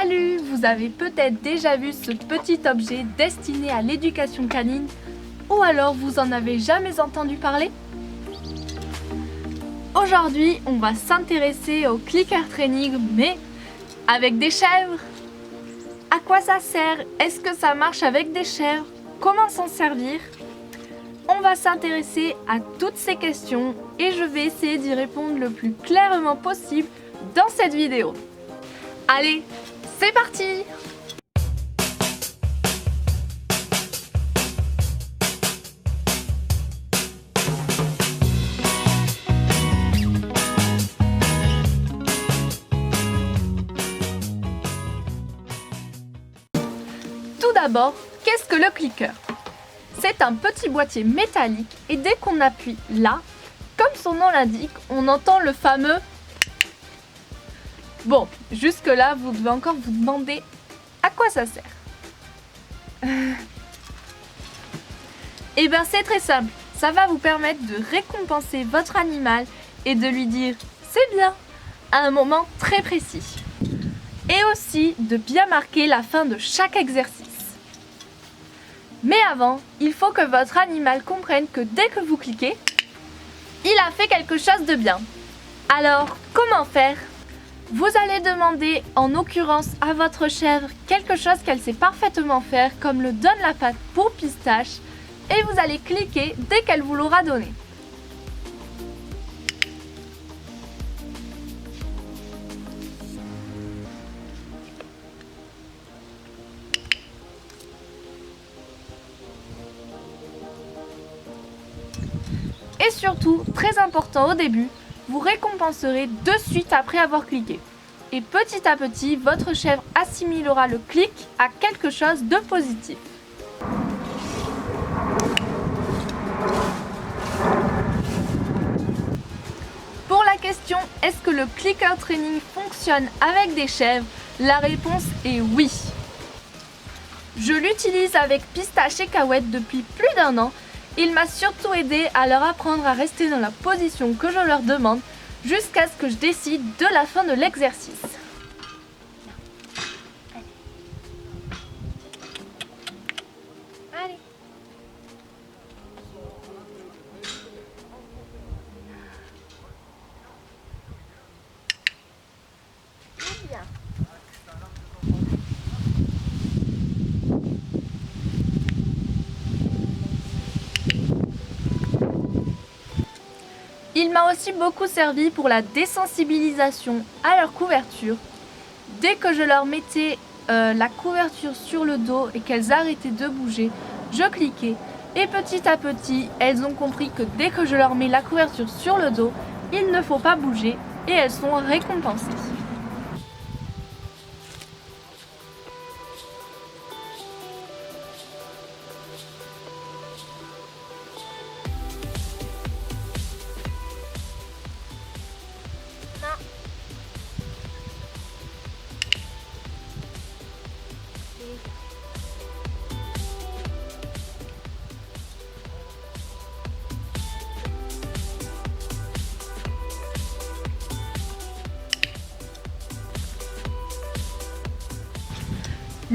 Salut! Vous avez peut-être déjà vu ce petit objet destiné à l'éducation canine ou alors vous en avez jamais entendu parler? Aujourd'hui, on va s'intéresser au clicker training mais avec des chèvres. À quoi ça sert? Est-ce que ça marche avec des chèvres? Comment s'en servir? On va s'intéresser à toutes ces questions et je vais essayer d'y répondre le plus clairement possible dans cette vidéo. Allez, c'est parti! Tout d'abord, qu'est-ce que le clicker? C'est un petit boîtier métallique et dès qu'on appuie là, comme son nom l'indique, on entend le fameux... Bon, jusque-là, vous devez encore vous demander à quoi ça sert. Eh bien, c'est très simple. Ça va vous permettre de récompenser votre animal et de lui dire « c'est bien » à un moment très précis. Et aussi de bien marquer la fin de chaque exercice. Mais avant, il faut que votre animal comprenne que dès que vous cliquez, il a fait quelque chose de bien. Alors, comment faire? Vous allez demander en l'occurrence à votre chèvre quelque chose qu'elle sait parfaitement faire, comme le donne la patte pour Pistache, et vous allez cliquer dès qu'elle vous l'aura donné. Et surtout, très important au début, vous récompenserez de suite après avoir cliqué. Et petit à petit, votre chèvre assimilera le clic à quelque chose de positif. Pour la question « Est-ce que le clicker training fonctionne avec des chèvres ?» La réponse est oui. Je l'utilise avec Pistache et Cahouette depuis plus d'1 an. Il m'a surtout aidé à leur apprendre à rester dans la position que je leur demande jusqu'à ce que je décide de la fin de l'exercice. Allez. Bien. Il m'a aussi beaucoup servi pour la désensibilisation à leur couverture. Dès que je leur mettais la couverture sur le dos et qu'elles arrêtaient de bouger, je cliquais et petit à petit, elles ont compris que dès que je leur mets la couverture sur le dos, il ne faut pas bouger et elles sont récompensées.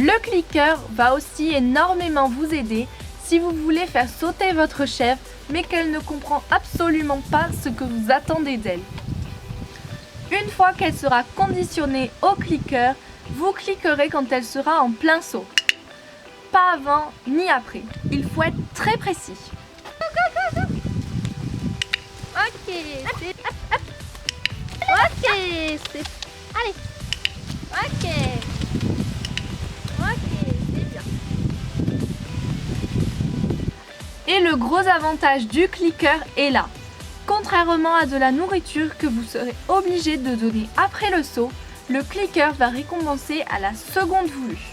Le clicker va aussi énormément vous aider si vous voulez faire sauter votre chèvre mais qu'elle ne comprend absolument pas ce que vous attendez d'elle. Une fois qu'elle sera conditionnée au clicker, vous cliquerez quand elle sera en plein saut. Pas avant ni après. Il faut être très précis. Ok, c'est... Ok, c'est... Allez. Ok. Ok, c'est bien. Et le gros avantage du clicker est là. Contrairement à de la nourriture que vous serez obligé de donner après le saut, le clicker va récompenser à la seconde voulue.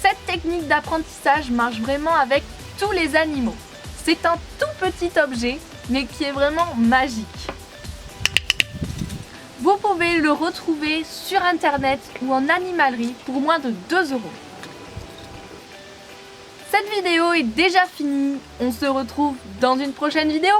Cette technique d'apprentissage marche vraiment avec tous les animaux. C'est un tout petit objet, mais qui est vraiment magique. Vous pouvez le retrouver sur internet ou en animalerie pour moins de 2 €. Cette vidéo est déjà finie, on se retrouve dans une prochaine vidéo.